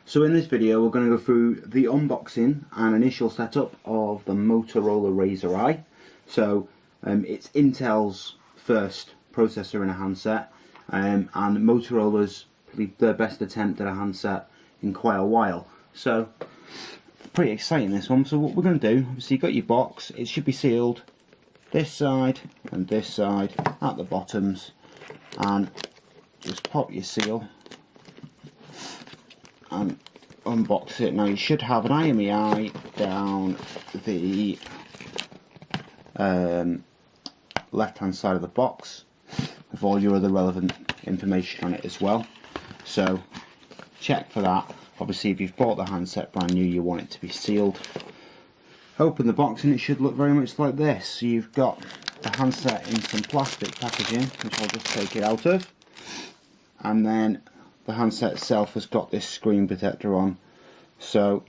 So in this video we're going to go through the unboxing and initial setup of the Motorola Razr I. So it's Intel's first processor in a handset, and Motorola's probably their best attempt at a handset in quite a while. So pretty exciting, this one. So what we're going to do, obviously you've got your box, it should be sealed this side and this side at the bottoms, and just pop your seal and unbox it. Now you should have an IMEI down the left hand side of the box with all your other relevant information on it as well, so check for that. Obviously if you've bought the handset brand new, you want it to be sealed. Open the box and it should look very much like this. So you've got the handset in some plastic packaging, which I'll just take it out of, and then the handset itself has got this screen protector on. So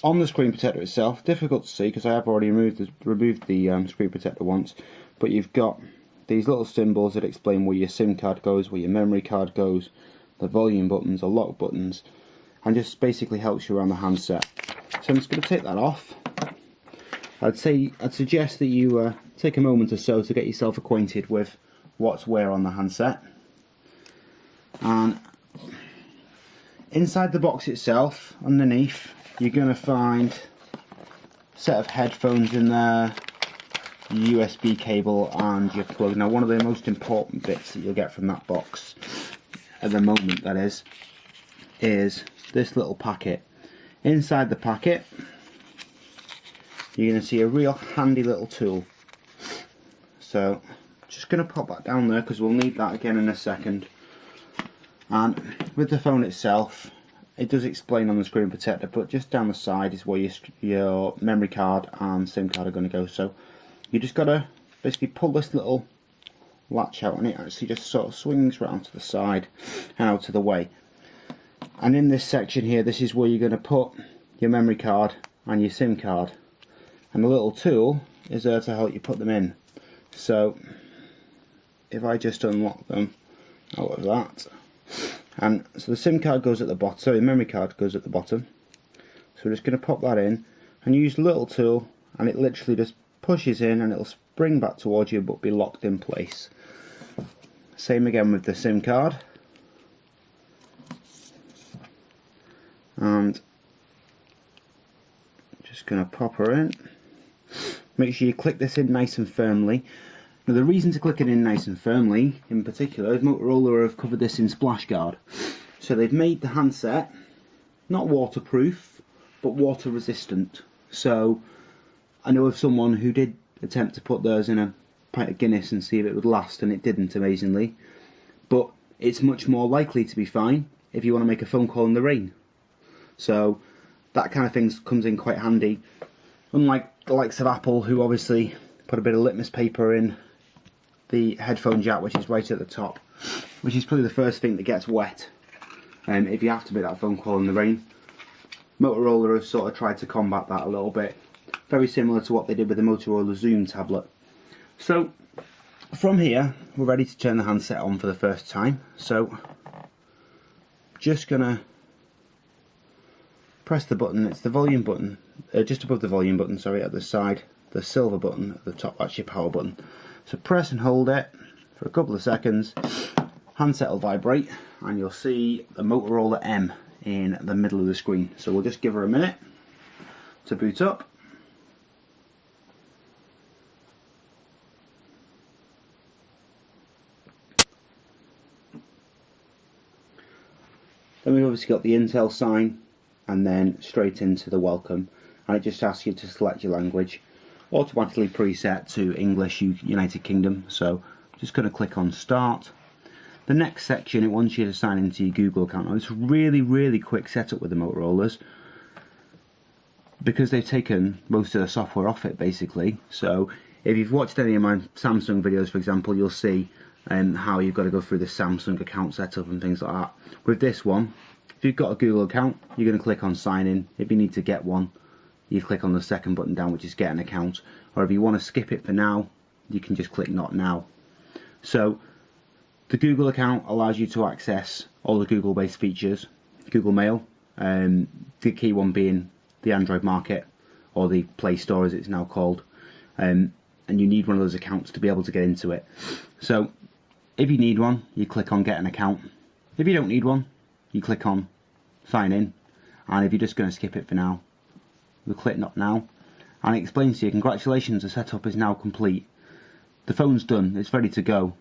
on the screen protector itself, difficult to see because I have already removed the screen protector once, but you've got these little symbols that explain where your SIM card goes, where your memory card goes, the volume buttons, the lock buttons, and just basically helps you around the handset. So I'm just going to take that off. I'd suggest that you take a moment or so to get yourself acquainted with what's where on the handset. And inside the box itself, underneath, you're going to find a set of headphones in there, your USB cable and your plug. Now one of the most important bits that you'll get from that box, at the moment that is this little packet. Inside the packet you're going to see a real handy little tool. So just going to pop that down there because we'll need that again in a second. And with the phone itself, it does explain on the screen protector, but just down the side is where your memory card and SIM card are going to go. So you just got to basically pull this little latch out, and it actually just sort of swings round to the side and out of the way. And in this section here, this is where you're going to put your memory card and your SIM card, and the little tool is there to help you put them in. So if I just unlock them out of that, and so the SIM card goes at the bottom, so the memory card goes at the bottom. So we're just going to pop that in and use the little tool, and it literally just pushes in and it'll spring back towards you but be locked in place. Same again with the SIM card. And just going to pop her in. Make sure you click this in nice and firmly. Now the reason to click it in nice and firmly in particular is Motorola have covered this in splash guard. So they've made the handset not waterproof but water resistant. So I know of someone who did attempt to put theirs in a pint of Guinness and see if it would last, and it didn't, amazingly. But it's much more likely to be fine if you want to make a phone call in the rain. So that kind of thing comes in quite handy. Unlike the likes of Apple, who obviously put a bit of litmus paper in the headphone jack, which is right at the top, which is probably the first thing that gets wet if you have to make that phone call in the rain. Motorola have sort of tried to combat that a little bit, very similar to what they did with the Motorola Zoom tablet. So from here we're ready to turn the handset on for the first time. So just gonna press the button. It's the volume button, just above the volume button, sorry, at the side, the silver button at the top, that's your power button. So press and hold it for a couple of seconds, handset will vibrate, and you'll see the Motorola M in the middle of the screen. So we'll just give her a minute to boot up. Then we've obviously got the Intel sign, and then straight into the welcome, and it just asks you to select your language, automatically preset to English United Kingdom. So just going to click on start. The next section, it wants you to sign into your Google account. Now it's really quick setup with the Motorola's because they've taken most of the software off it basically. So if you've watched any of my Samsung videos, for example, you'll see how you've got to go through the Samsung account setup and things like that. With this one, if you've got a Google account, you're going to click on sign in. If you need to get one, you click on the second button down, which is get an account. Or if you want to skip it for now, you can just click not now. So the Google account allows you to access all the Google based features, Google Mail, The key one being the Android market, or the Play Store as it's now called, and you need one of those accounts to be able to get into it. So if you need one, you click on get an account. If you don't need one, you click on sign in, and if you're just going to skip it for now, we'll click not now, and it explains to you, congratulations, the setup is now complete. The phone's done, it's ready to go.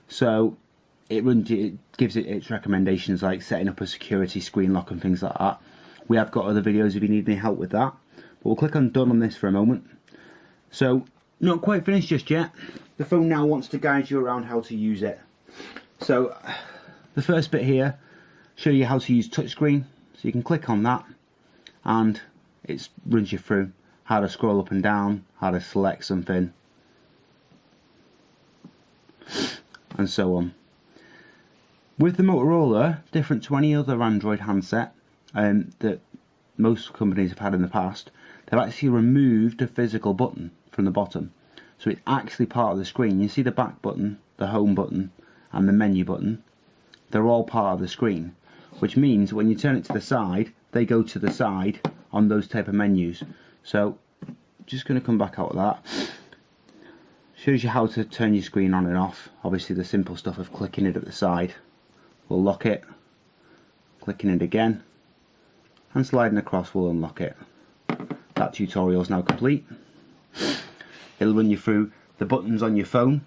So it gives it its recommendations, like setting up a security screen lock and things like that. We have got other videos if you need any help with that, but we'll click on done on this for a moment. So not quite finished just yet. The phone now wants to guide you around how to use it. So the first bit here show you how to use touchscreen, so you can click on that and it runs you through how to scroll up and down, how to select something, and so on. With the Motorola, different to any other Android handset that most companies have had in the past, they've actually removed the physical button from the bottom. So it's actually part of the screen. You see the back button, the home button, and the menu button. They're all part of the screen, which means when you turn it to the side, they go to the side on those type of menus. So just going to come back out of that. Shows you how to turn your screen on and off. Obviously the simple stuff of clicking it at the side will lock it, clicking it again and sliding across will unlock it. That tutorial is now complete. It'll run you through the buttons on your phone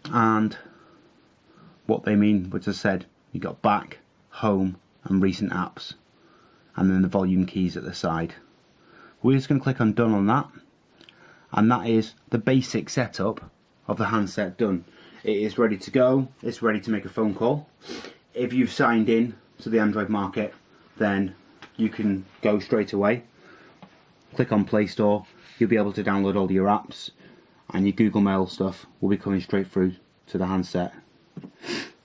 and what they mean, which I said, you've got back, home and recent apps, and then the volume keys at the side. We're just going to click on done on that, and that is the basic setup of the handset done. It is ready to go, it's ready to make a phone call. If you've signed in to the Android market, then you can go straight away. Click on Play Store, you'll be able to download all your apps, and your Google Mail stuff will be coming straight through to the handset.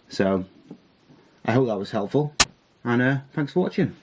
So I hope that was helpful, and thanks for watching.